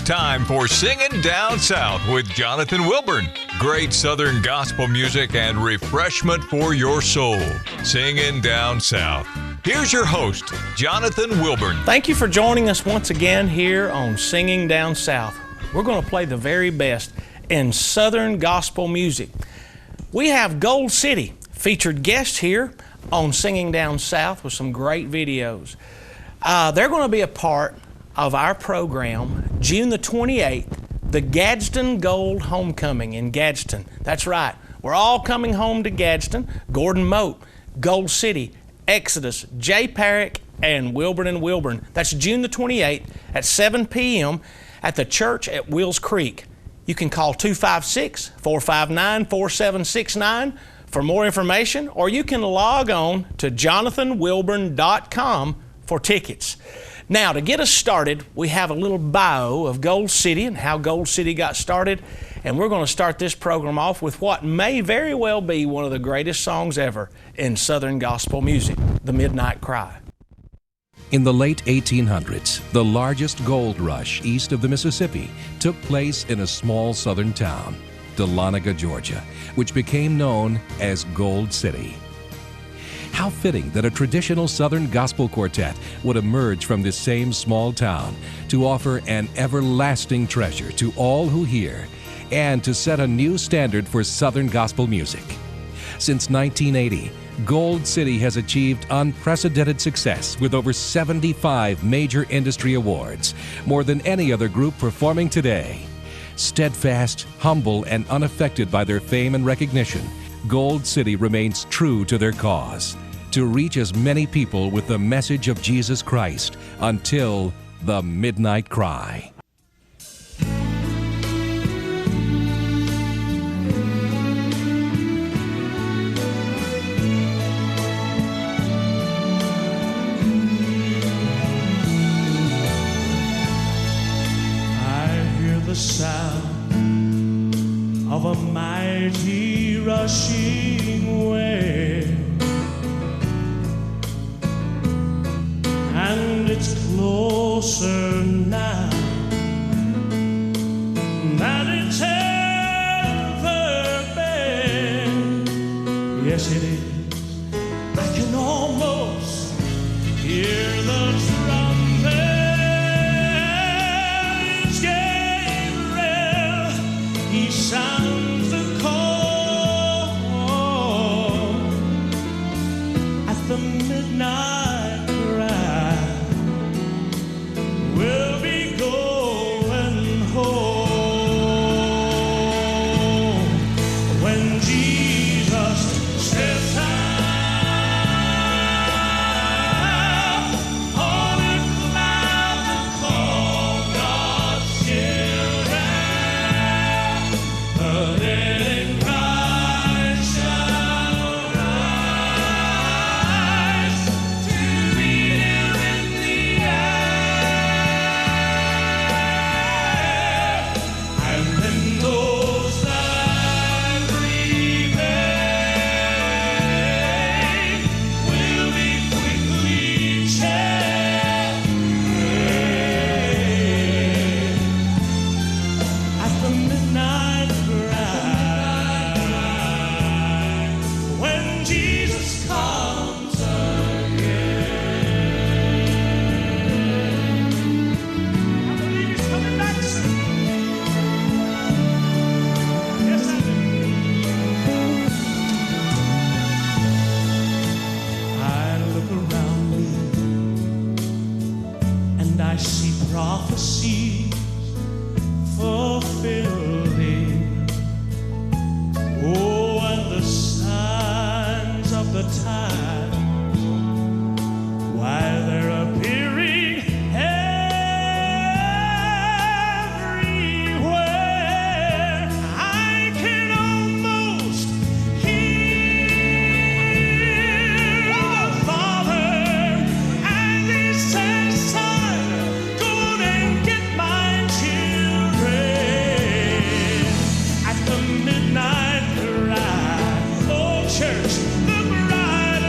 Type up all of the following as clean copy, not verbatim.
time for Singing Down South with Jonathan Wilburn. Great Southern gospel music and refreshment for your soul. Singing Down South. Here's your host, Jonathan Wilburn. Thank you for joining us once again here on Singing Down South. We're going to play the very best in Southern gospel music. We have Gold City, featured guests here on Singing Down South with some great videos. They're going to be a part of our program June the 28th, the Gadsden Gold Homecoming in Gadsden. That's right. We're all coming home to Gadsden. Gordon Moat, Gold City, Exodus, Jay Parrick, and Wilburn. That's June the 28th at 7 p.m. at the church at Wills Creek. You can call 256-459-4769 for more information, or you can log on to jonathanwilburn.com for tickets. Now, to get us started, we have a little bio of Gold City and how Gold City got started, and we're going to start this program off with what may very well be one of the greatest songs ever in Southern gospel music, The Midnight Cry. In the late 1800s, the largest gold rush east of the Mississippi took place in a small southern town, Dahlonega, Georgia, which became known as Gold City. How fitting that a traditional Southern gospel quartet would emerge from this same small town to offer an everlasting treasure to all who hear and to set a new standard for Southern gospel music. Since 1980, Gold City has achieved unprecedented success with over 75 major industry awards, more than any other group performing today. Steadfast, humble, and unaffected by their fame and recognition, Gold City remains true to their cause, to reach as many people with the message of Jesus Christ until the midnight cry. I hear the sound of a mighty rushing wave, and it's closer now than it's ever been. Yes, it is. I can almost hear the trumpets. Gabriel, he sounds the call at the midnight. We'll be going home when Jesus steps out on a cloud to call God's children. The dead in Christ shall rise to meet Him in the air. I see prophecies fulfilling. Oh, and the signs of the times, why they're appearing everywhere. I can almost hear the Father as He says, "Son, go and get my children." At the midnight cry, oh church, the bride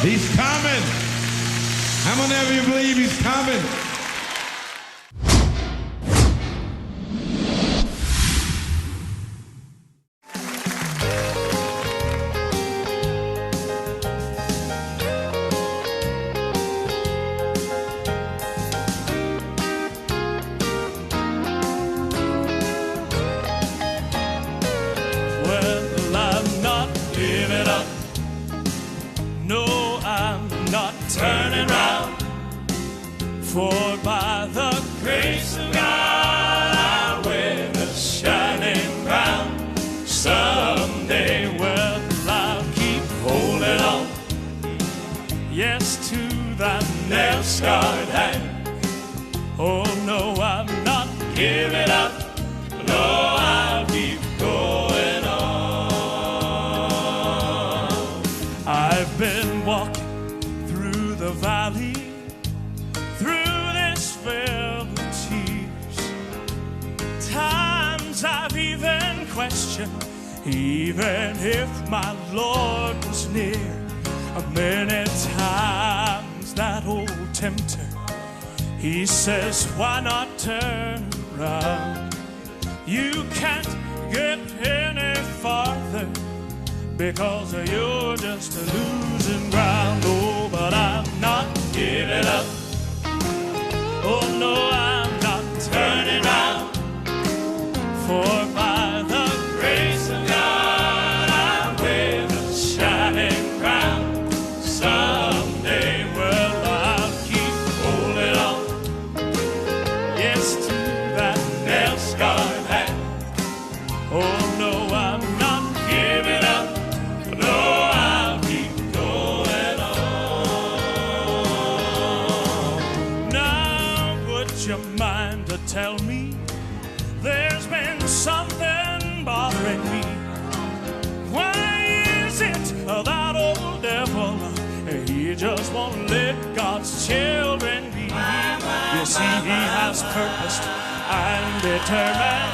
He's coming. How many of you believe he's coming? Well, I'm not giving up. No, I'm not turning round. For by the grace of God, I win a shining crown. Someday, well, I'll keep holding on. Yes, to that nail-scarred hand. Oh, no, I'm not giving up. No, I'll keep going on. I've been walking through the valley, through this vale of tears. Times I've even questioned, even if my Lord was near. Many times that old tempter, he says, why not turn around? You can't get any farther because you're just losing ground. Oh, but I'm not giving up. Oh, no, I'm not turning round. For by the grace of God, I'm with a shining crown. Someday, well, I'll keep holding on. Yes, to that nail-scarred hand. Oh, no, I'm not giving up. No, I'll keep going on. Now, would you mind to tell me there's been something bothering me? Why is it that old devil, he just won't let God's children be? You see, he has purposed and determined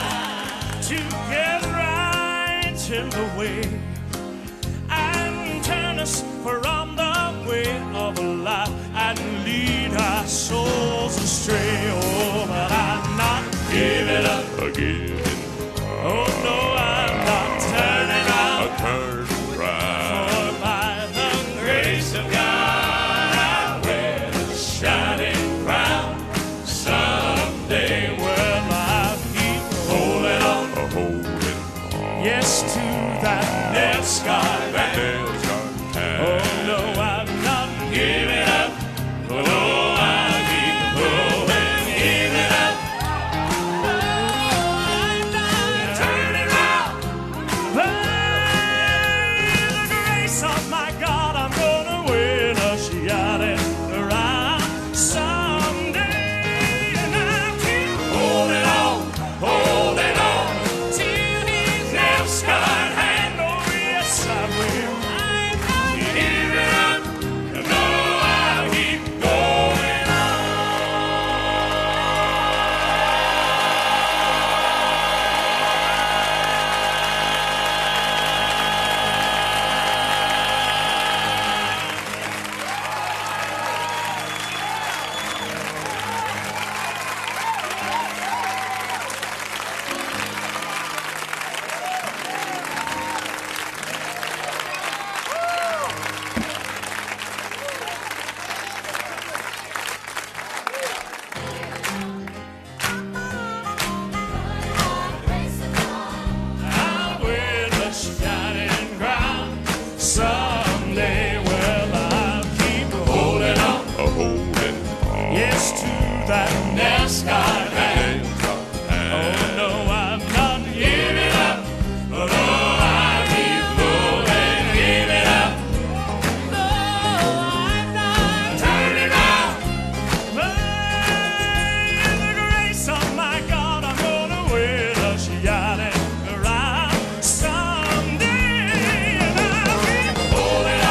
to get right in the way and turn us from the way of life and lead our souls astray. Oh, but I'm not giving up again. Oh, no, I'm not turning around. For by the grace of God, I wear the shining crown. Someday, well, I'll keep holding on. Yes, to that nail-scarred hand. Oh, no, I'm not giving up. Oh, no, I'll keep going, giving up. I'm not turning round. By the grace of my God, I'm gonna win a shining crown someday, and I'll keep holding on to his nail-scarred hand. Oh, yes, I will. I'm not giving up. No, I'll keep going on. I'll win a shining crown someday. Well, I'll keep holding on. Yes, to that nail-scarred hand. Oh, no, I'm not giving up. Oh, no, I'll keep going, giving up. No, I'm not turning round. By the grace of my God, I'm gonna win a shining crown someday, and I'll keep holding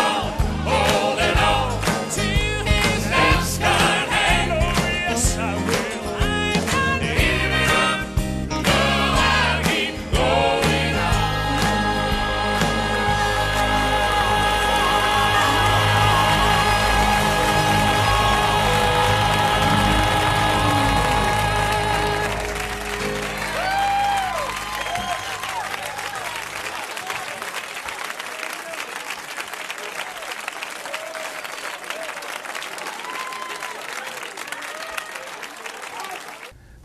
on to his nail-scarred hand. Oh, yes, I will. I'm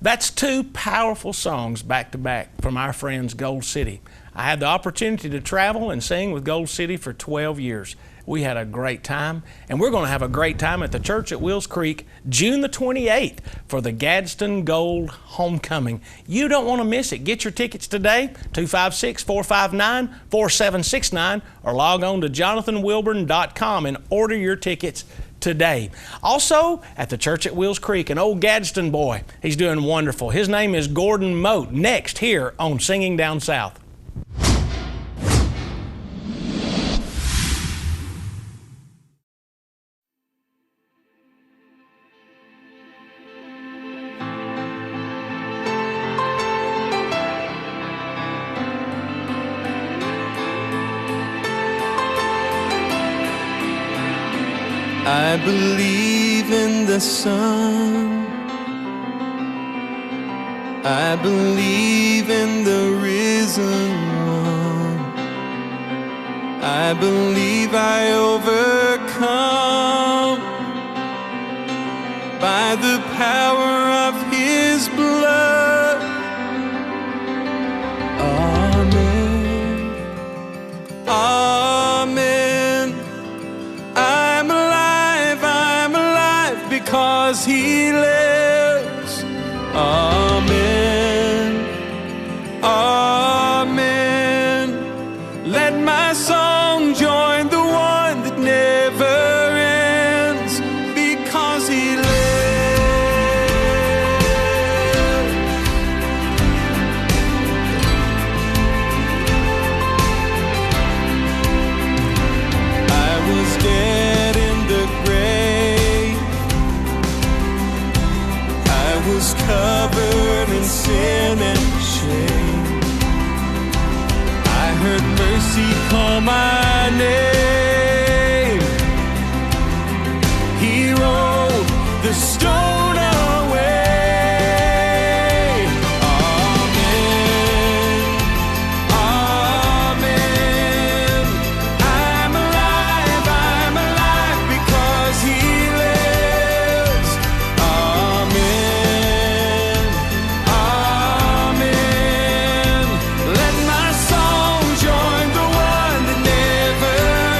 That's two powerful songs back to back from our friends Gold City. I had the opportunity to travel and sing with Gold City for 12 years. We had a great time, and we're going to have a great time at the church at Wills Creek June the 28th for the Gadsden Gold Homecoming. You don't want to miss it. Get your tickets today, 256-459-4769, or log on to jonathanwilburn.com and order your tickets today. Also, at the church at Wills Creek, an old Gadsden boy. He's doing wonderful. His name is Gordon Moat. Next here on Singing Down South. I believe in the sun. I believe in the risen one. I believe I overcome by the power of His blood. Amen. Amen. I'm alive because He lives. Amen. Amen. Let my song join the one that never ends because He lives. I was dead in the grave. I was covered in sin and shame. I heard mercy call my name. He rolled the stone away. Amen. Amen. I'm alive because He lives. Amen. Amen. Let my song join the one that never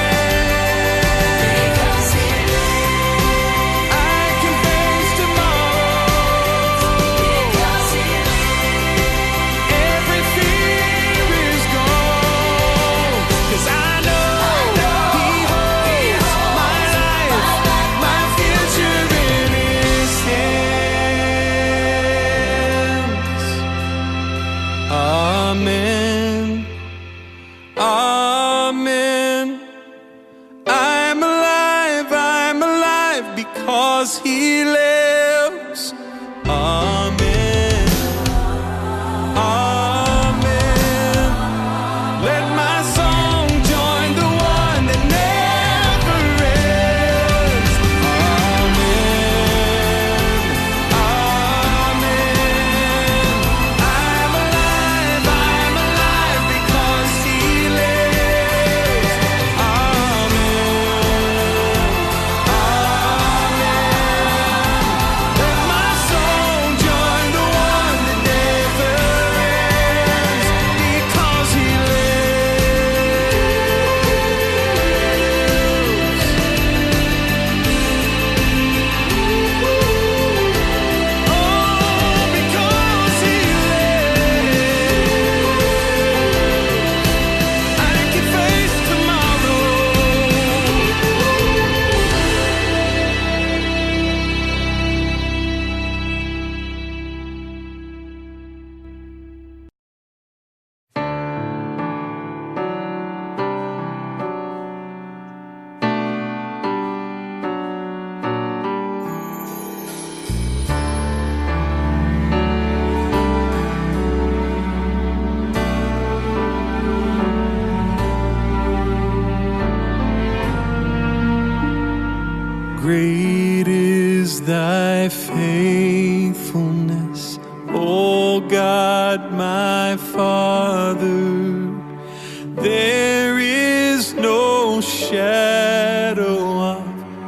ends. Because He lives. I can face tomorrow. Because He lives. Every fear is gone. 'Cause I know He holds my life, my future in His hands. Amen. Amen. I'm alive because He lives. Amen. Amen. Let my song join the one that never ends. Amen. Amen. I'm alive because He lives. Amen. Amen. Let my song join the one that never ends because He lives. Oh, because He lives, I can face tomorrow. Great is Thy faithfulness, O God, my Father. There is no shadow of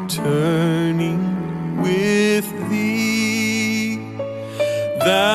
turning with Thee. Thou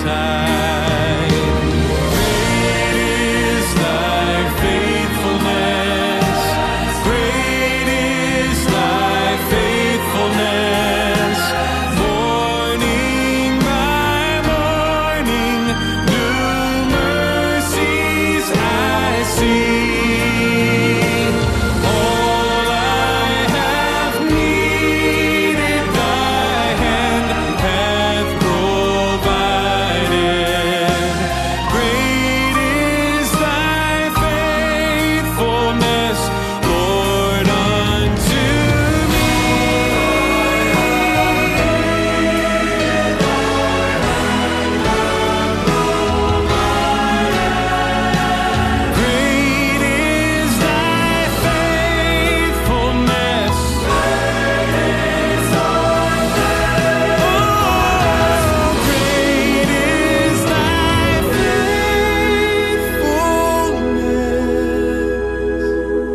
tide. Great is thy faithfulness. Great is thy faithfulness. Morning by morning, new mercies I see. All I have needed, thy hand hath provided. Great is thy faithfulness, Lord, unto me. Great is thy faithfulness. Oh, great is thy faithfulness,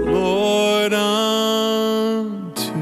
Lord, unto me.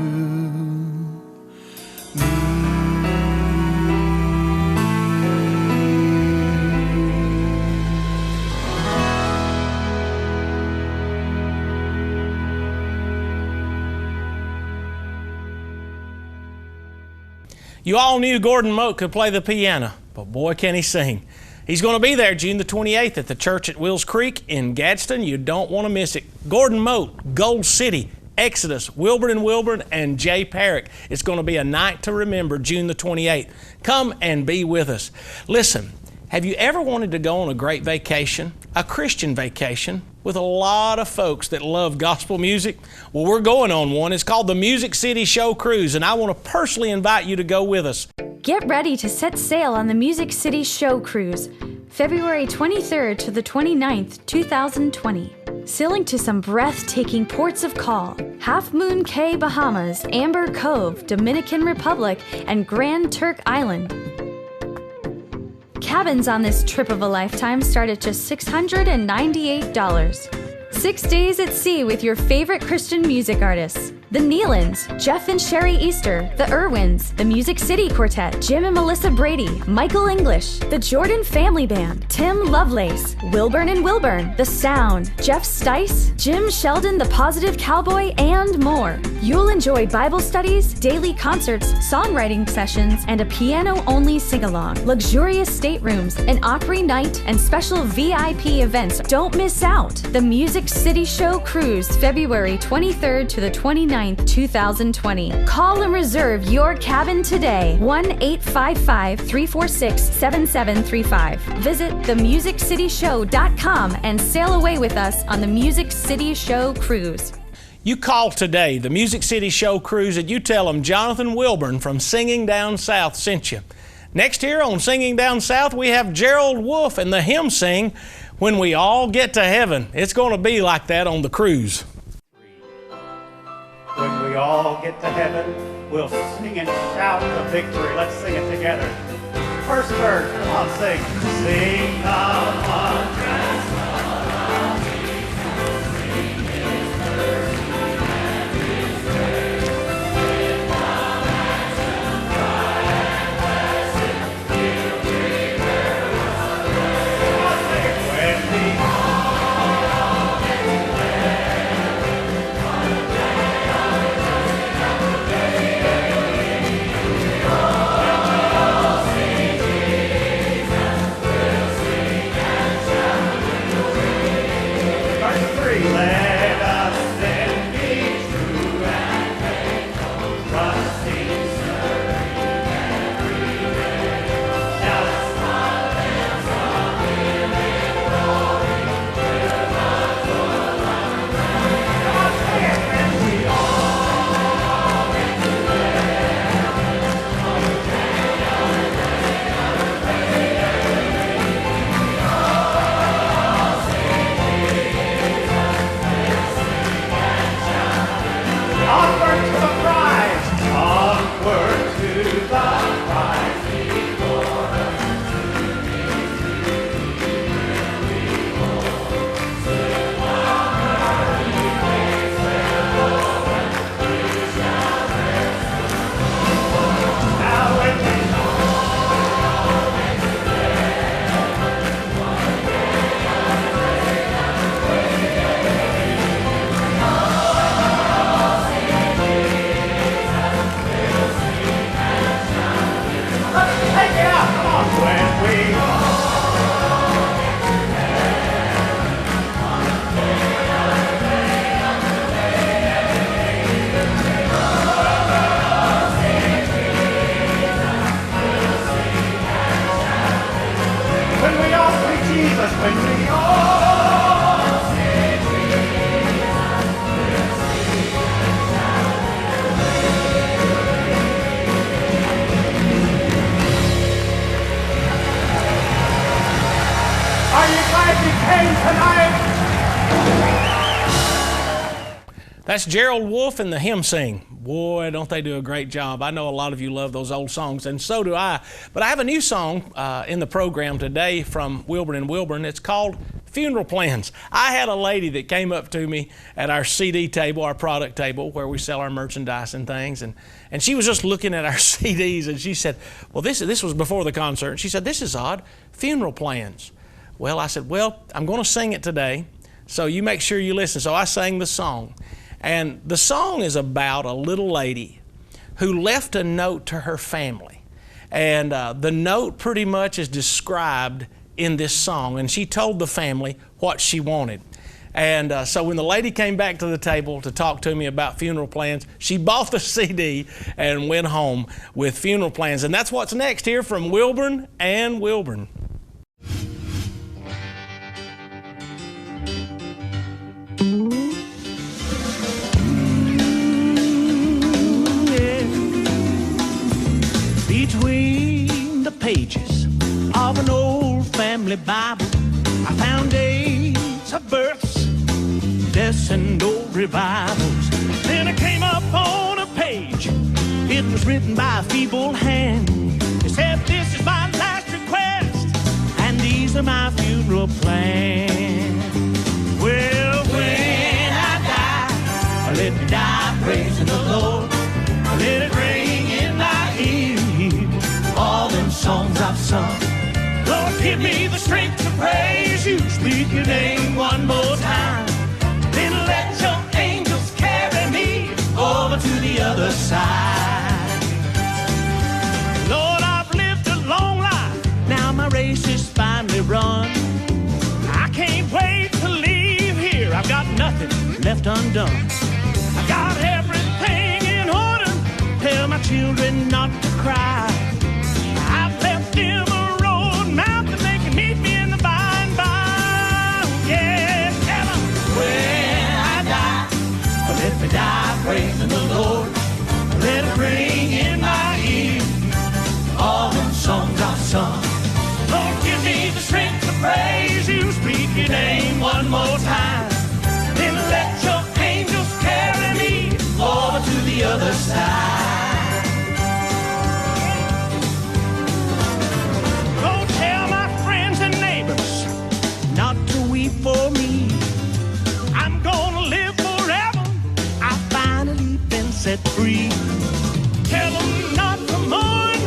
You all knew Gordon Moat could play the piano, but boy, can he sing. He's going to be there June the 28th at the church at Wills Creek in Gadsden. You don't want to miss it. Gordon Moat, Gold City, Exodus, Wilburn, and Jay Parrick. It's going to be a night to remember, June the 28th. Come and be with us. Listen, have you ever wanted to go on a great vacation, a Christian vacation, with a lot of folks that love gospel music? Well, we're going on one. It's called the Music City Show Cruise, and I want to personally invite you to go with us. Get ready to set sail on the Music City Show Cruise, February 23rd to the 29th, 2020. Sailing to some breathtaking ports of call: Half Moon Cay, Bahamas, Amber Cove, Dominican Republic, and Grand Turk Island. Cabins on this trip of a lifetime start at just $698. 6 days at sea with your favorite Christian music artists: the Nealons, Jeff and Sherry Easter, the Irwins, the Music City Quartet, Jim and Melissa Brady, Michael English, the Jordan Family Band, Tim Lovelace, Wilburn and Wilburn, The Sound, Jeff Stice, Jim Sheldon, the Positive Cowboy, and more. You'll enjoy Bible studies, daily concerts, songwriting sessions, and a piano-only sing-along, luxurious staterooms, an Opry night, and special VIP events. Don't miss out. The Music City Show Cruise, February 23rd to the 29th, 2020. Call and reserve your cabin today. 1-855-346-7735. Visit themusiccityshow.com and sail away with us on the Music City Show Cruise. You call today, the Music City Show Cruise, and you tell them Jonathan Wilburn from Singing Down South sent you. Next here on Singing Down South, we have Gerald Wolfe and the hymn sing, When We All Get to Heaven. It's going to be like that on the cruise. When we all get to heaven, we'll sing and shout the victory. Let's sing it together. First verse, come on, sing. Sing the wondrous love of Jesus, sing His mercy and His grace. With the passion, cry and blessing, He'll prepare us a place. Come on, sing it. When we all get to heaven, on the day of rejoicing and the day of gleaming, we'll see Jesus, we'll sing and shout. That's Gerald Wolfe and the Hymn Sing. Boy, don't they do a great job. I know a lot of you love those old songs, and so do I. But I have a new song in the program today from Wilburn and Wilburn. It's called Funeral Plans. I had a lady that came up to me at our CD table, our product table, where we sell our merchandise and things, and she was just looking at our CDs, and she said, well, this was before the concert, and she said, this is odd, Funeral Plans. Well, I said, well, I'm going to sing it today, so you make sure you listen. So I sang the song. And the song is about a little lady who left a note to her family. And the note pretty much is described in this song. And she told the family what she wanted. And so when the lady came back to the table to talk to me about funeral plans, she bought the CD and went home with Funeral Plans. And that's what's next here from Wilburn and Wilburn. Between the pages of an old family Bible, I found dates of births, deaths, and old revivals. Then it came up on a page. It was written by a feeble hand. It said, this is my last request, and these are my funeral plans. Well, when I die, let me die praising the Lord. Let it ring in my ear, all them songs I've sung. Lord, give me the strength to praise you. Speak your name one more time. Then let your angels carry me over to the other side. Lord, I've lived a long life. Now my race is finally run. I can't wait to leave here. I've got nothing left undone. I've got everything in order. Tell my children not to cry. I've left them a road map that they can meet me in the by and by. Yeah, tell them when I die, let me die praising the Lord. Let it ring in my ear, all them songs I've sung. Lord, give me the strength to praise you. Speak your name one more time. Then let your angels carry me over to the other side. Go tell my friends and neighbors not to weep for me. I'm gonna live forever. I've finally been set free. Tell them not to mourn,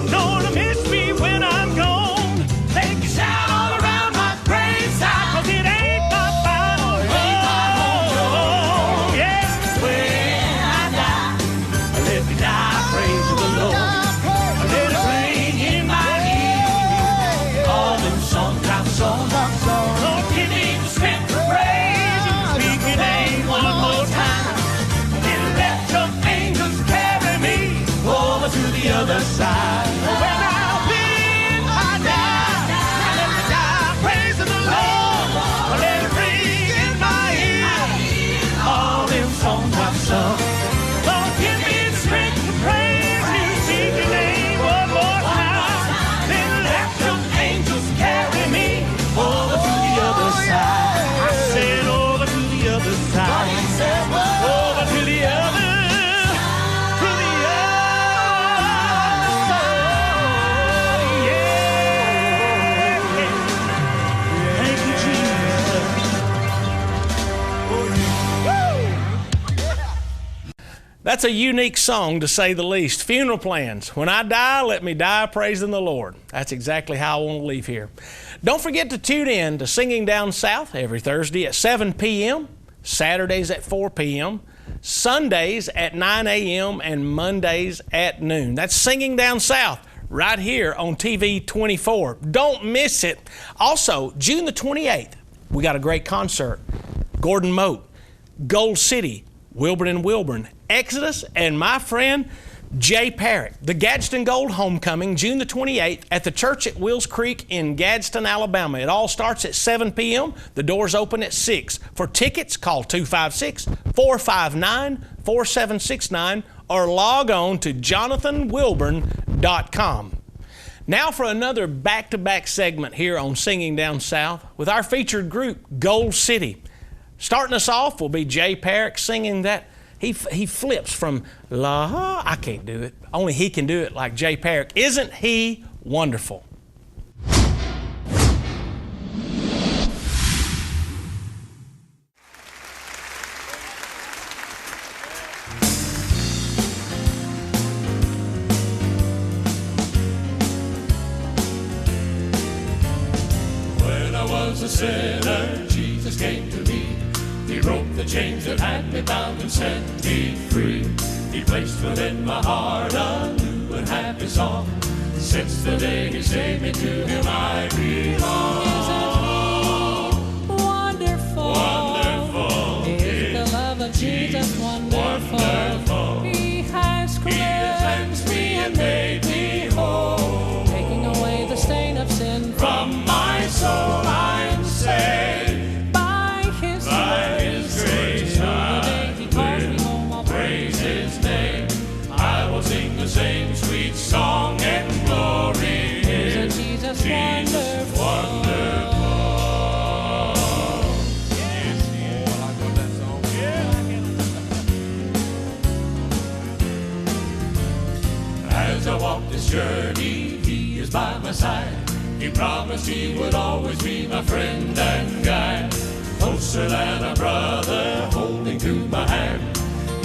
nor to miss me when I'm gone. They can shout all around my graveside, 'cause it ain't my final home. Yeah, when I die, let me die praising the Lord. Let it ring in my ear, all them songs I've sung. Lord, give me the strength to praise you. Speak your name one more time. And let your angels carry me over to the other side. When I die, let me die praising the Lord. Let it ring in my ear, all them songs I've sung. Lord, give me the strength to praise you. Speak your name one more time. Then let your angels carry me over to the other side. I said over to the other side. Over to the other side. Yeah. Thank you, Jesus. That's a unique song, to say the least. Funeral Plans. When I die, let me die praising the Lord. That's exactly how I want to leave here. Don't forget to tune in to Singing Down South every Thursday at 7 p.m., Saturdays at 4 p.m., Sundays at 9 a.m., and Mondays at noon. That's Singing Down South right here on TV 24. Don't miss it. Also, June the 28th, we got a great concert. Gordon Moat, Gold City, Wilburn and Wilburn, Exodus, and my friend Jay Parrott. The Gadsden Gold Homecoming, June the 28th at the church at Wills Creek in Gadsden, Alabama. It all starts at 7 p.m. The doors open at 6. For tickets, call 256-459-4769 or log on to jonathanwilburn.com. Now for another back-to-back segment here on Singing Down South with our featured group, Gold City. Starting us off will be Jay Parrick singing that. He flips from la, I can't do it. Only he can do it like Jay Parrick. Isn't he wonderful? When I was a sinner, Jesus came to me. He broke the chains that had me bound and set me free. He placed within my heart a new and happy song. Since the day He saved me, to Him I belong. Isn't He wonderful? Wonderful Is the love of Jesus wonderful? Wonderful. He has cleansed me and made me whole. taking away the stain of sin From my soul I'm saved. By His grace I will praise His name. I will sing the same sweet song and glory. Isn't Jesus wonderful? Wonderful. As I walk this journey, He is by my side. He promised He would always be my friend and guide. Closer than a brother, holding to my hand.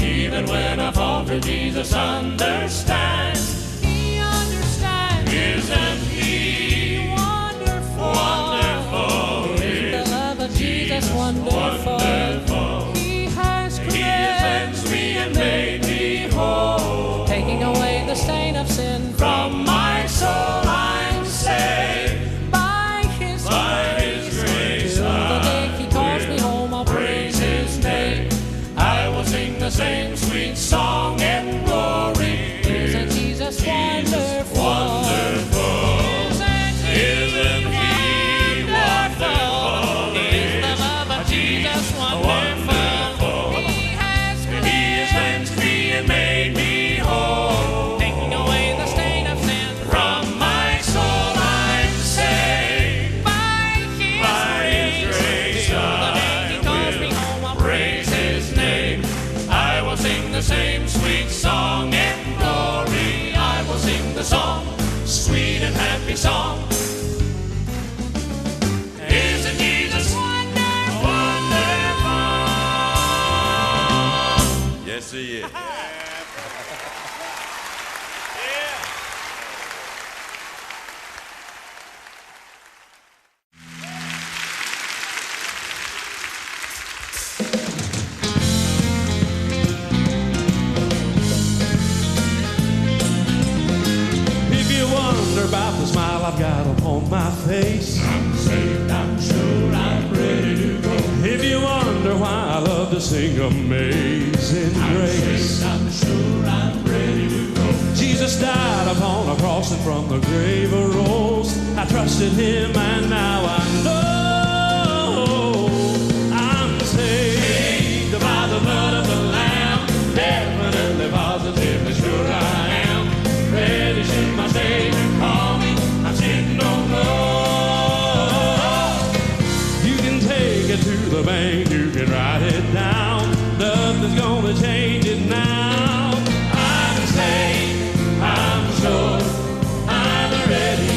Even when I falter, Jesus understands. He understands. Isn't He wonderful? wonderful? Is the love of Jesus wonderful? Wonderful. He has cleansed me and made me whole. taking away the stain of sin From my soul I'm saved. by His grace the day He calls me home, I'll praise His name. I will sing the same sweet song and glory. Isn't Jesus wonderful? Wonderful. Isn't He wonderful? Is the love of Jesus wonderful? He has cleansed me and made me whole. taking away the stain of sin From my soul I'm saved. by His grace the day He calls me home, I'll praise His name. I will sing the same sweet song and glory. I will sing the song, sweet and happy song. Isn't Jesus wonderful? Yes, He is. If you wonder about the smile I've got upon my face, I'm saved, I'm sure I'm ready to go. if you wonder why I love to sing Amazing Grace, I'm sure I'm ready to go. Jesus died upon a cross and from the grave arose. I trusted Him and now I know I'm saved by the blood of the Lamb. Definitely, positively sure I am. Ready should my Savior call me, I'm sitting on low. You can take it to the bank, you can write it down. Nothing's gonna change it now. I'm saved, I'm sure, I'm ready.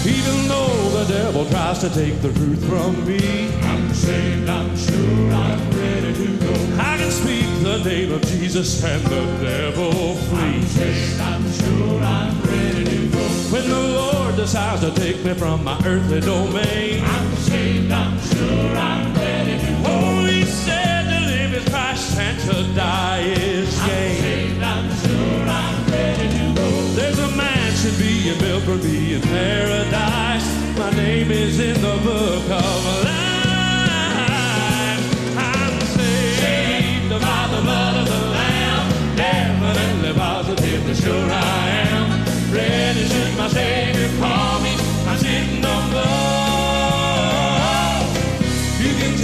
Even though the devil tries to take the truth from me, I'm saved, I'm sure I'm ready to go. I can speak the name of Jesus and the devil I'm flees. saved, I'm sure I'm ready to go. When the Lord decides to take me from my earthly domain, I'm saved, I'm sure I'm ready to go. oh, He said to live is Christ and to die is I'm gain. saved, I'm sure I'm ready to go. There's a mansion being built for me in paradise. My name is in the book of life. I'm saved by the blood of the Lamb. Definitely, positively sure I am. Ready should my Savior call me, I'm sitting on low. You can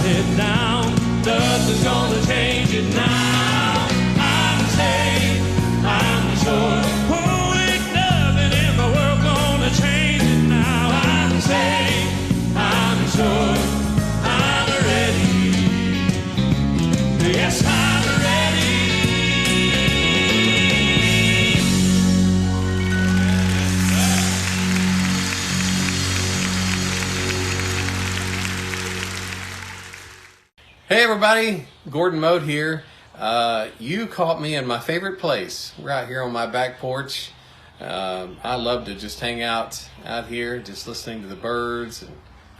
head down. Nothing's gonna change it now. I'm saved, I'm sure. Oh, ain't nothing in the world gonna change it now. I'm saved, I'm sure. I'm ready. Yes, I'm ready. Hey everybody, Gordon Mote here. You caught me in my favorite place. We're out here on my back porch. I love to just hang out here, just listening to the birds and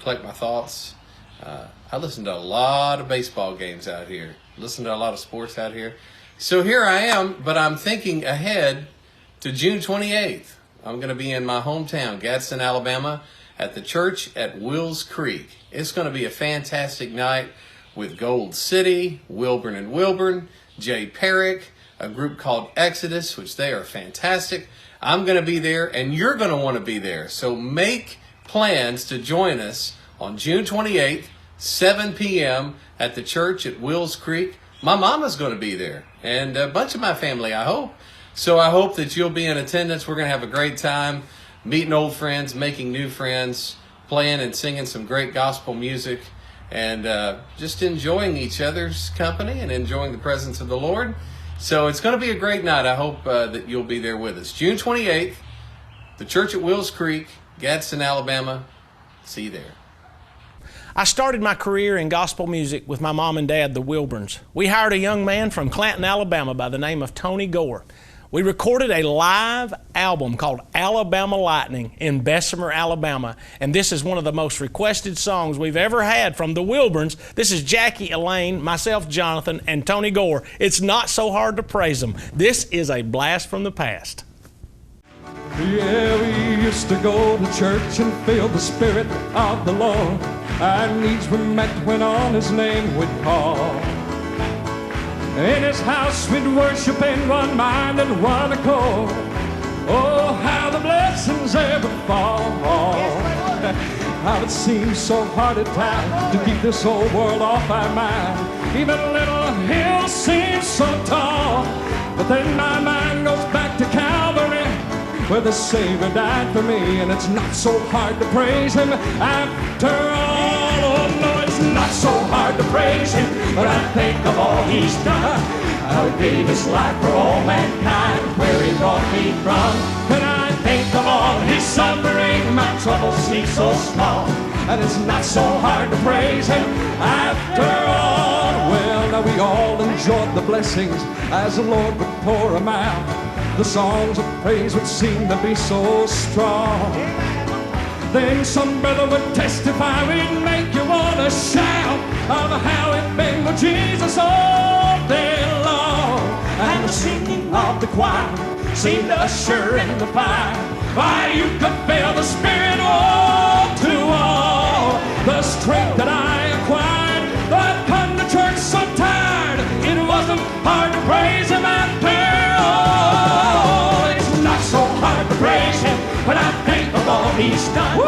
collect my thoughts. I listen to a lot of baseball games out here, listen to a lot of sports out here. So here I am, but I'm thinking ahead to June 28th. I'm going to be in my hometown, Gadsden, Alabama, at the church at Wills Creek. It's going to be a fantastic night with Gold City, Wilburn and Wilburn, Jay Perrick, a group called Exodus, which they are fantastic. I'm going to be there, and you're going to want to be there. So make plans to join us on June 28th, 7 p.m. at the church at Wills Creek. My mama's going to be there, and a bunch of my family, I hope. So I hope that you'll be in attendance. We're going to have a great time meeting old friends, making new friends, playing and singing some great gospel music, and just enjoying each other's company and enjoying the presence of the Lord. So it's going to be a great night. I hope that you'll be there with us. June 28th, the church at Wills Creek, Gadsden, Alabama. See you there. I started my career in gospel music with my mom and dad, the Wilburns. We hired a young man from Clanton, Alabama by the name of Tony Gore. We recorded a live album called Alabama Lightning in Bessemer, Alabama, and this is one of the most requested songs we've ever had from the Wilburns. This is Jackie, Elaine, myself, Jonathan, and Tony Gore. It's not so hard to praise them. This is a blast from the past. Yeah, we used to go to church and feel the Spirit of the Lord. Our needs were met when on His name we'd call. In His house we'd worship in one mind and one accord. Oh, how the blessings ever fall. How it seems so hard at times to keep this whole world off our mind. Even little hills seem so tall. But then my mind goes back to Calvary, where the Savior died for me. And it's not so hard to praise Him after all. Oh no, it's not so hard to praise Him, but I think of all He's done. How He gave His life for all mankind, where He brought me from. And I think of all His suffering, my troubles seem so small. And it's not so hard to praise Him after all. Well, now we all enjoyed the blessings as the Lord would pour them out. The songs of praise would seem to be so strong. Then some brother would testify, we'd make you want to shout of how it been with Jesus all day long. And the singing of the choir seemed to usher in the fire. Why, you could feel the Spirit all to all. The strength that I acquired, though I'd come to church so tired, it wasn't hard to praise Him after all. It's not so hard to praise Him when I think of all He's done. Woo!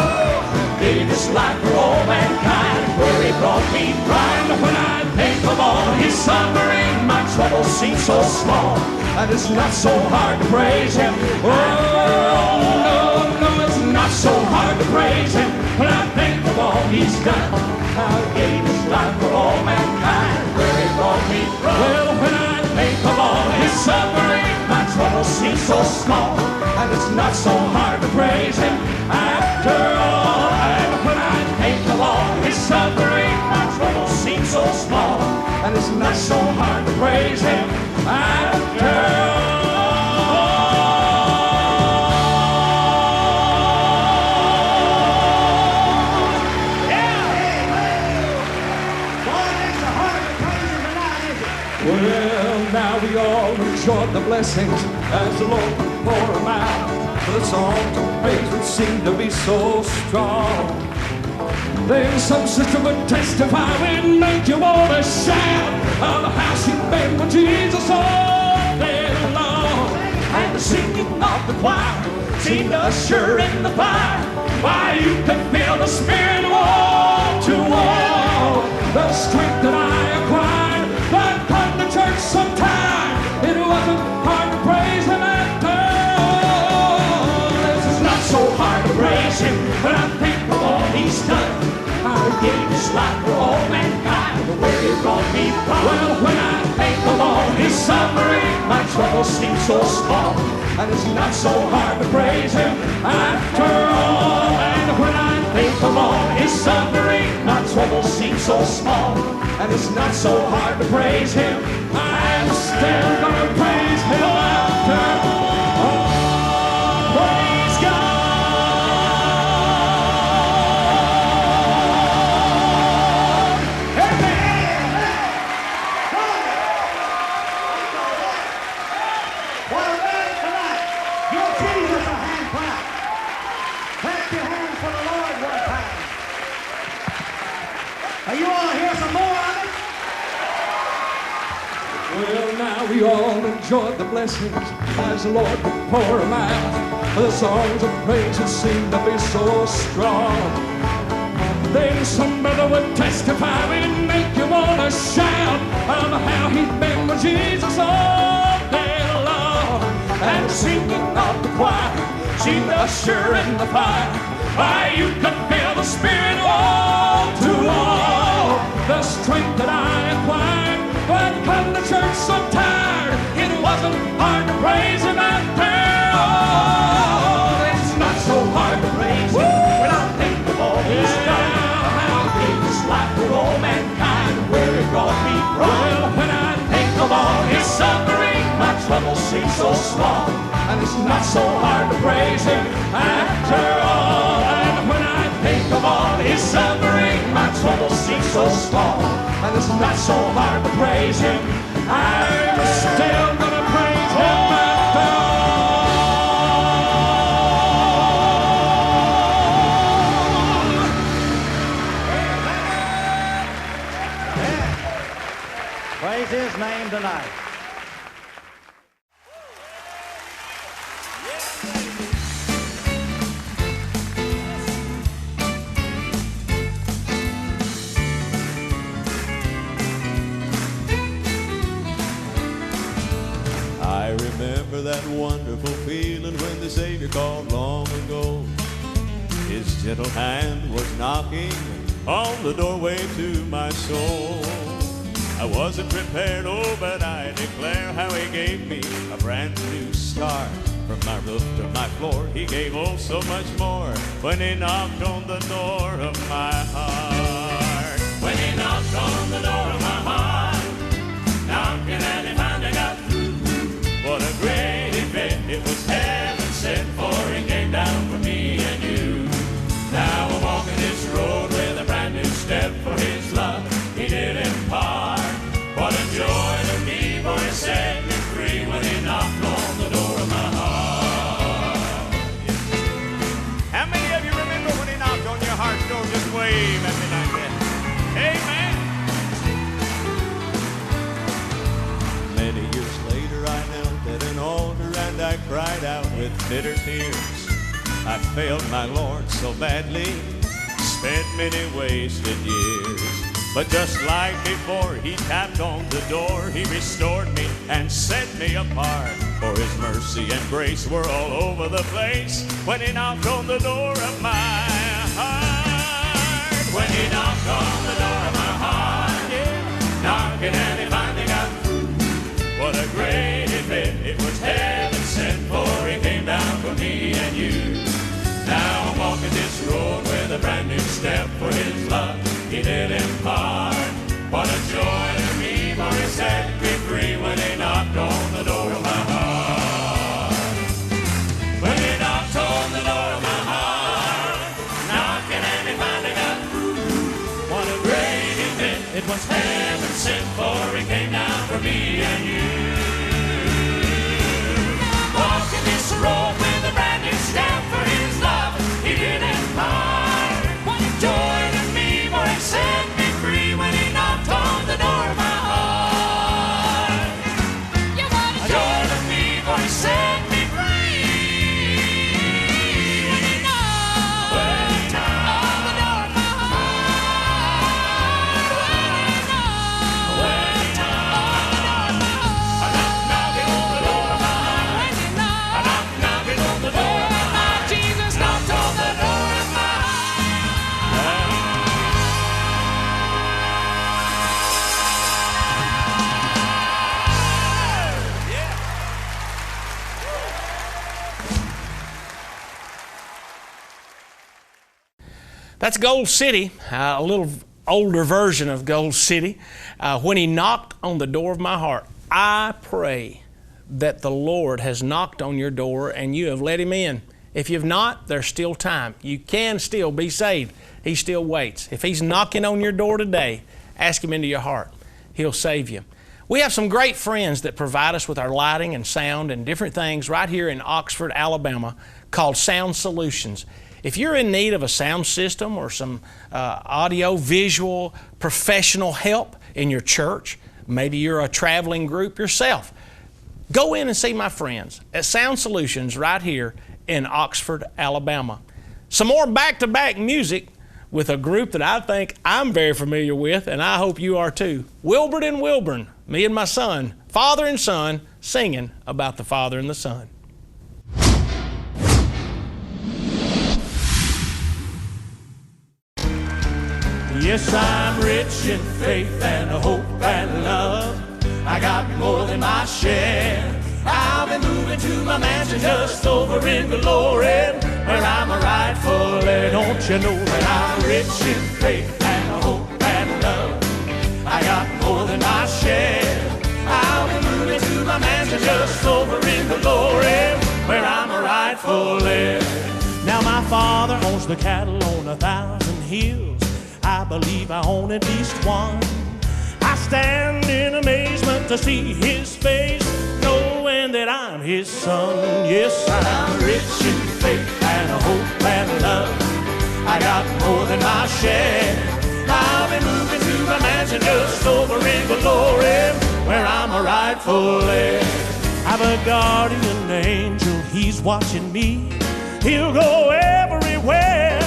Gave His life for all mankind, where He brought me from. When I think of all His suffering, my troubles seem so small. And it's not so hard to praise Him. Oh, no, it's not so hard to praise Him when I think of all He's done. How He gave His life for all mankind, where He brought me from. Well, when I think of all His suffering, my troubles seem so small. And it's not so hard to praise Him after all. And when I think of all His suffering, my troubles seem so small. And it's not so hard to praise Him after all. Well, now we all enjoyed the blessings as the Lord would pour them out. The songs of praise would seem to be so strong. Then some sister would testify, we'd make you want to shout of how she'd been with Jesus all day long. And the singing of the choir seemed to usher in the fire. Why, you could feel the Spirit wall to wall. The strength that I acquired, but come to church sometime. It wasn't hard to praise Him after all. This is not so hard to praise Him, but I think of all He's done. How He gave His life for all mankind, the way He brought me from. Well, when I think of all His suffering, my troubles seem so small. And it's not so hard to praise Him after all. And when I think of all His suffering, my troubles seem so small. And it's not so hard to praise Him, I'm still gonna praise Him after all. Praise God. Well, now we all enjoy the blessings as the Lord would pour them out. The songs of praise that seem to be so strong. Then some brother would testify, it'd make you want to shout of how he'd been with Jesus all day long. And singing of the choir seemed to usher in the fire. Why, you could feel the Spirit all to all. The strength that I acquired, but come to church so tired, it wasn't hard to praise Him after all. It's not so hard to praise Him when I think of all He's done. How He gave His life for all mankind, where He brought me from. Well, when I think of all His suffering, my troubles seem so small. And it's not so hard to praise Him after all. And when I think of all His suffering, my troubles seem so small. And it's not so hard to praise Him, I'm still gonna praise Him after all. Praise His name tonight. I remember that wonderful feeling when the Savior called long ago. His gentle hand was knocking on the doorway to my soul. I wasn't prepared, oh, but I declare how He gave me a brand new start. From my roof to my floor, He gave oh so much more when He knocked on the door of my heart. When He knocked on the door of my heart, knocking and He finally got through. What a great event, it was heaven sent, for He came down for me and you. Now I'm walking this road with a brand new step, for His love He did impart. What a joy to me, for He set me free when He knocked on the door of my heart. How many of you remember when He knocked on your heart's door? Just wave at me like that. Amen. Many years later I knelt at an altar and I cried out with bitter tears. I failed my Lord so badly, spent many wasted years. But just like before, He tapped on the door, He restored me and set me apart. For His mercy and grace were all over the place when He knocked on the door of my heart. When He knocked on the door of my heart, yeah, knocking and He finally got through. What a great event, it was heaven sent, for He came down for me and you. Now I'm walking this road with a brand new step, for His love He did impart. What a joy to me, for He set me free when He knocked on the door of my heart. When He knocked on the door of my heart, knocking and He finally got through. What a great event, it was heaven sent, for He came down for me and you. Walking this road with a brand new step, for His love He did impart. What a joy to me, for He set me free when He knocked on the door of my heart. Yeah, what a joy to me, for He set me free That's Gold City, a little older version of Gold City. When he knocked on the door of my heart, I pray that the Lord has knocked on your door and you have let him in. If you've not, there's still time. You can still be saved. He still waits. If he's knocking on your door today, ask him into your heart. He'll save you. We have some great friends that provide us with our lighting and sound and different things right here in Oxford, Alabama, called Sound Solutions. If you're in need of a sound system or some audio, visual, professional help in your church, maybe you're a traveling group yourself, go in and see my friends at Sound Solutions right here in Oxford, Alabama. Some more back-to-back music with a group that I think I'm very familiar with, and I hope you are too. Wilburn and Wilburn, me and my son, father and son, singing about the Father and the Son. Yes, I'm rich in faith and hope and love. I got more than my share. I'll be moving to my mansion just over in glory, where I'm a rightful heir. Don't you know that I'm rich in faith and hope and love? I got more than my share. I'll be moving to my mansion just over in glory, where I'm a rightful heir. Now my father owns the cattle on 1,000 hills. I believe I own at least one. I stand in amazement to see his face, knowing that I'm his son. Yes, I'm rich in faith and hope and love. I got more than my share. I'll be moving to my mansion just over in glory, where I'm a rightful heir. I've a guardian angel, he's watching me. He'll go everywhere.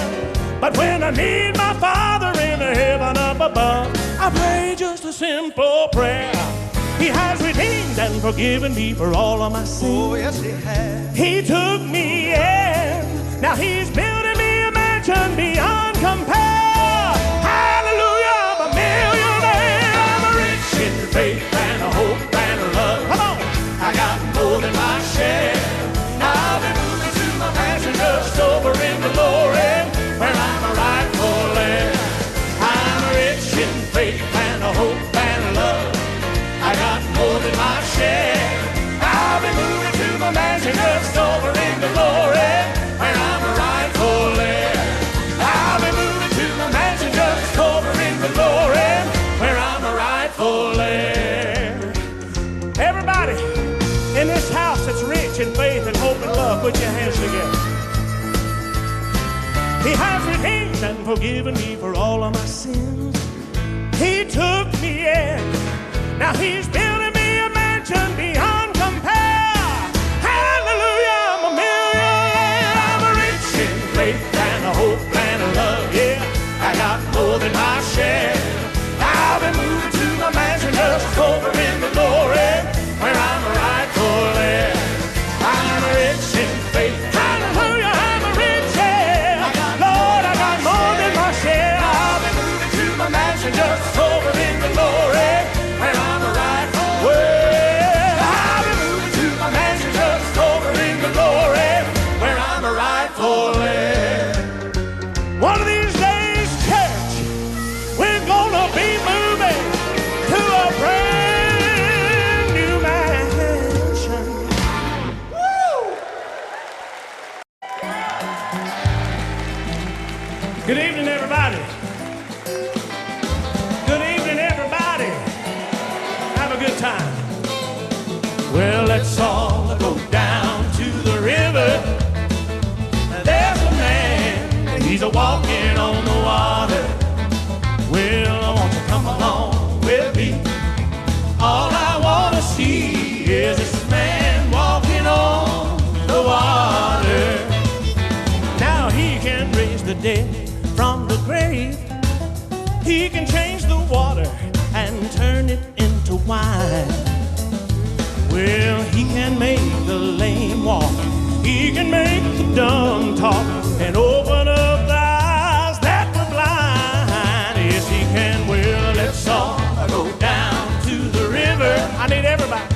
But when I need my Father in heaven up above, I pray just a simple prayer. He has redeemed and forgiven me for all of my sins. Oh, yes, he has. He took me in. Now he's building me a mansion beyond compare. Hallelujah, I'm a millionaire. I'm rich in faith and hope and love. Come on. I got more than my share. I'll be moving to my mansion just over in glory, where I'm a rightful heir. I'm rich in faith and hope and love. I got more than my share. I'll be moving to my mansion just over in glory, where I'm a rightful heir. I'll be moving to my mansion just over in glory, where I'm a rightful heir. Everybody in this house that's rich in faith and hope and love, put your hands together. He has redeemed and forgiven me for all of my sins. He took me in. Now he's building me a mansion beyond compare. Hallelujah, I'm a millionaire. I'm rich in faith and hope and love. Yeah, I got more than my share. I'll be moving to my mansion just over in the glory, where I'm a rightful heir. I'm rich in faith. Hallelujah, I'm a rich heir. Lord, I got more than my share. I'll be moving to my mansion just over in the glory, where I'm a rightful heir. I'll be moving to my mansion just over in the glory, where I'm a rightful heir. One of these days, church, we're gonna be moving to a brand new mansion. Woo! Good evening, everybody. Good evening, everybody. Have a good time. Well, let's all go down to the river. There's a man, he's a walking on the water. Well, I want you to come along with me. All I want to see is this man walking on the water. Now he can raise the dead from the grave. He can change the water and turn it into wine. Well, he can make the lame walk. He can make the dumb talk and open up the eyes that were blind. Yes, he can. Well, let's all go down to the river. I need everybody.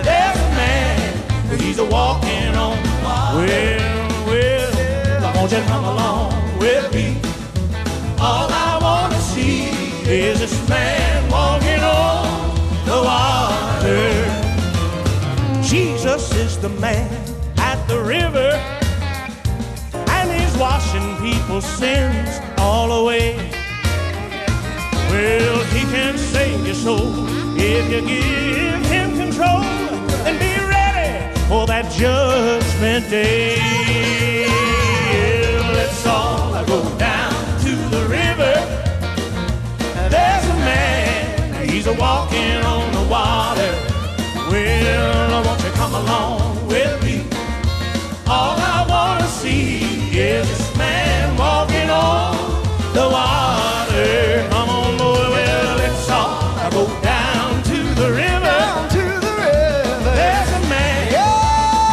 There's a man, he's a walking on the water. Well, I want you to come along with me. All I want to see is this man walking on the water. Jesus is the man at the river, and he's washing people's sins all away. Well, he can save your soul if you give him control, and be ready for that judgment day. Well, let's all go down to the river. There's a man, he's a walking on the water. Well, won't you come along with me? All I want to see is this man walking on the water. Come on, boy, well, let's all go down to the river. Down to the river. There's a man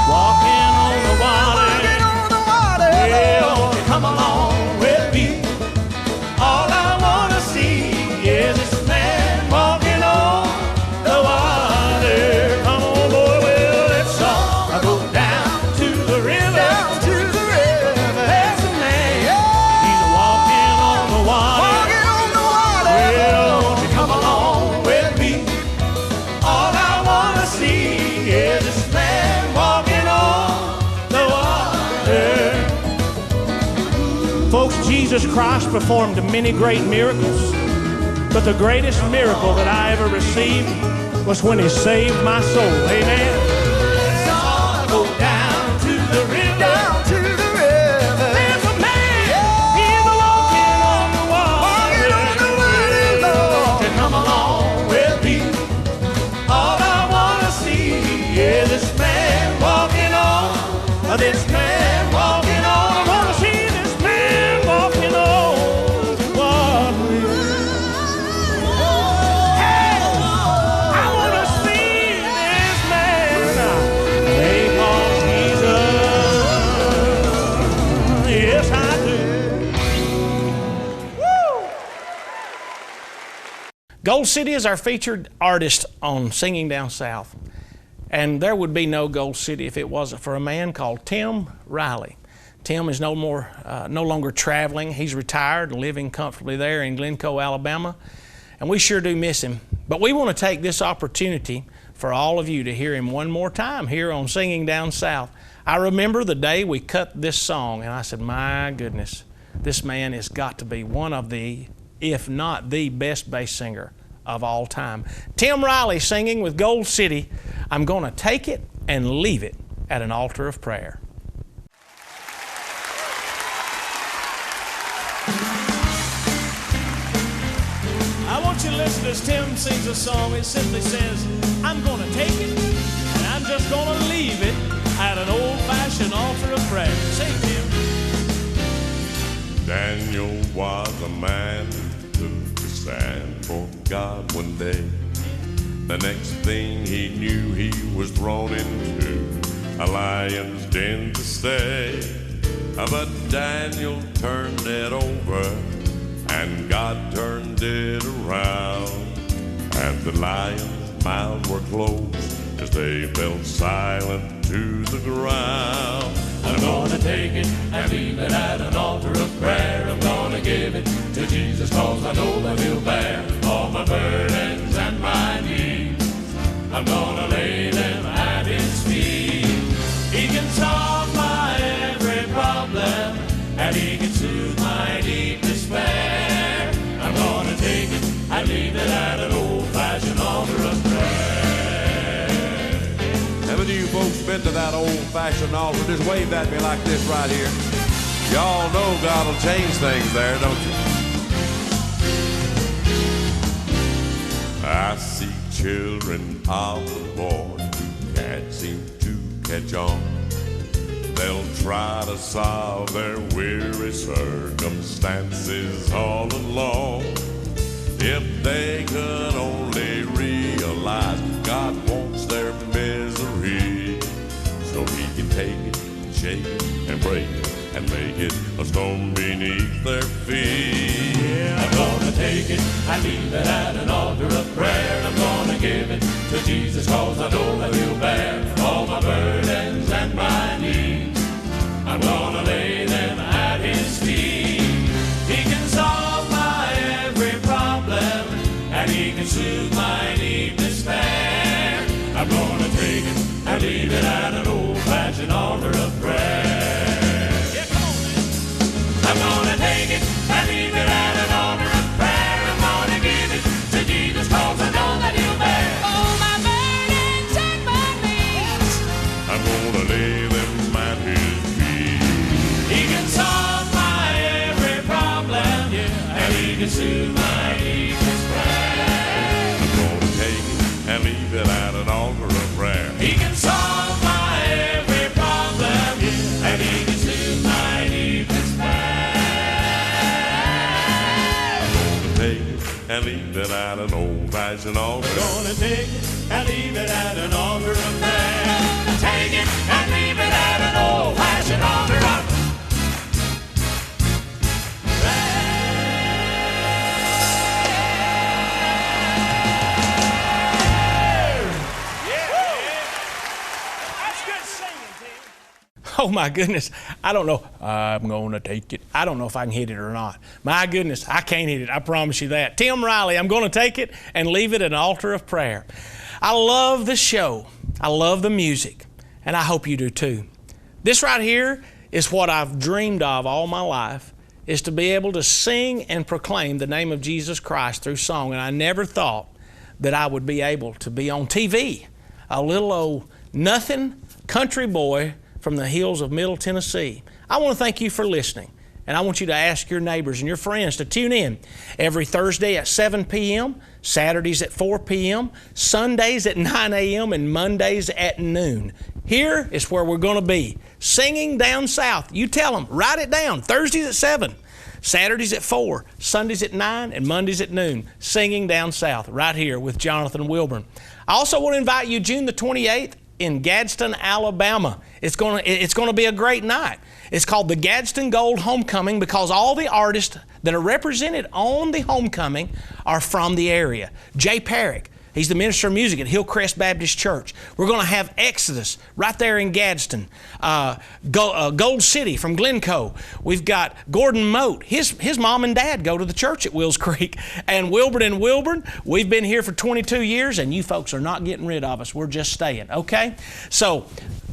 walking on the water. Walking on the water. Well, won't you come along with me? All I want to see is this man walking on the water. Come on, boy, well, let's all go down to the river. Down to the river. There's a man, he's walking on the water. Walking on the water. Well, won't you come along with me? All I want to see is this man walking on the water. Folks, Jesus Christ performed many great miracles, but the greatest miracle that I ever received was when he saved my soul. Amen. So I go down to the river. Down to the river. There's a man, he's walking on the water. Walking on the water, Lord. To come along with me. All I want to see is this man walking on. This man walking on. I want to see this man walking on the water. Hey, I want to see this man name on Jesus. Yes, I do. Woo! Gold City is our featured artist on Singing Down South. And there would be no Gold City if it wasn't for a man called Tim Riley. Tim is no longer traveling. He's retired and living comfortably there in Glencoe, Alabama. And we sure do miss him. But we want to take this opportunity for all of you to hear him one more time here on Singing Down South. I remember the day we cut this song, and I said, my goodness, this man has got to be one of the, if not the best bass singer of all time. Tim Riley singing with Gold City, I'm going to take it and leave it at an altar of prayer. I want you to listen as Tim sings a song. It simply says, I'm going to take it and I'm just going to leave it at an old-fashioned altar of prayer. Sing, Tim. Daniel was a man who took a stand for God one day. The next thing he knew, he was thrown into a lion's den to stay. But Daniel turned it over, and God turned it around. And the lions' mouths were closed as they fell silent to the ground. I'm gonna take it and leave it at an altar of prayer. I'm gonna give it to Jesus, cause I know that he'll bear all my burdens and my needs. I'm gonna lay them at his feet. He can solve my every problem, and he can soothe my deep despair. I'm gonna take it and leave it at an old-fashioned altar of prayer. How many of you folks been to that old-fashioned altar? Just wave at me like this right here. Y'all know God will change things there, don't you? I see children of the Lord who can't seem to catch on. They'll try to solve their weary circumstances all alone. If they could only realize God wants their misery, so he can take it and shake it and break it and make it a stone beneath their feet. Yeah, I'm gonna take it and leave it at an altar of prayer. I'm gonna give it to Jesus, cause I know that he'll bear all my burdens and my needs. I'm gonna lay them at his feet. He can solve it at an old-fashioned altar. We're gonna take it and leave it at an altar of prayer. Take it and leave it at an old-fashioned altar of prayer. Oh my goodness, I don't know. I'm gonna take it. I don't know if I can hit it or not. My goodness, I can't hit it. I promise you that. Tim Riley, I'm gonna take it and leave it at an altar of prayer. I love the show. I love the music, and I hope you do too. This right here is what I've dreamed of all my life, is to be able to sing and proclaim the name of Jesus Christ through song, and I never thought that I would be able to be on TV. A little old nothing country boy from the hills of Middle Tennessee. I want to thank you for listening, and I want you to ask your neighbors and your friends to tune in every Thursday at 7 p.m., Saturdays at 4 p.m., Sundays at 9 a.m., and Mondays at noon. Here is where we're going to be, singing down south. You tell them, write it down, Thursdays at 7, Saturdays at 4, Sundays at 9, and Mondays at noon, singing down south, right here with Jonathan Wilburn. I also want to invite you June the 28th, in Gadsden, Alabama. It's going to be a great night. It's called the Gadsden Gold Homecoming because all the artists that are represented on the homecoming are from the area. Jay Perrick, he's the minister of music at Hillcrest Baptist Church. We're going to have Exodus right there in Gadsden. Gold City from Glencoe. We've got Gordon Moat. His mom and dad go to the church at Wills Creek. And Wilburn and Wilburn, we've been here for 22 years, and you folks are not getting rid of us. We're just staying, okay? So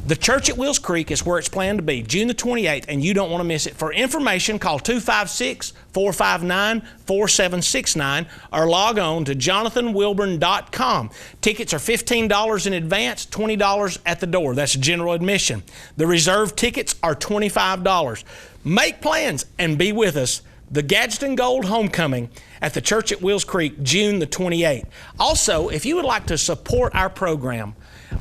the church at Wills Creek is where it's planned to be, June the 28th, and you don't want to miss it. For information, call 256-459-4769 or log on to jonathanwilburn.com. Tickets are $15 in advance, $20 at the door. That's general admission. The reserved tickets are $25. Make plans and be with us. The Gadsden Gold Homecoming at the church at Wills Creek, June the 28th. Also, if you would like to support our program,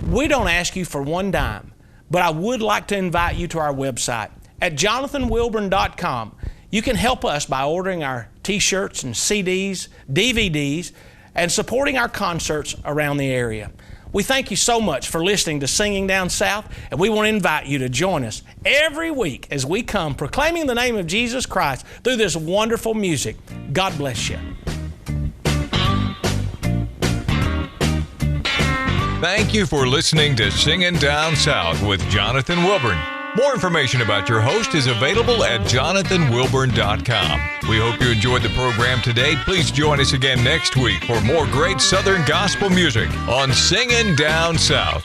we don't ask you for one dime, but I would like to invite you to our website at jonathanwilburn.com. You can help us by ordering our T-shirts and CDs, DVDs, and supporting our concerts around the area. We thank you so much for listening to Singing Down South, and we want to invite you to join us every week as we come proclaiming the name of Jesus Christ through this wonderful music. God bless you. Thank you for listening to Singing Down South with Jonathan Wilburn. More information about your host is available at jonathanwilburn.com. We hope you enjoyed the program today. Please join us again next week for more great Southern gospel music on Singing Down South.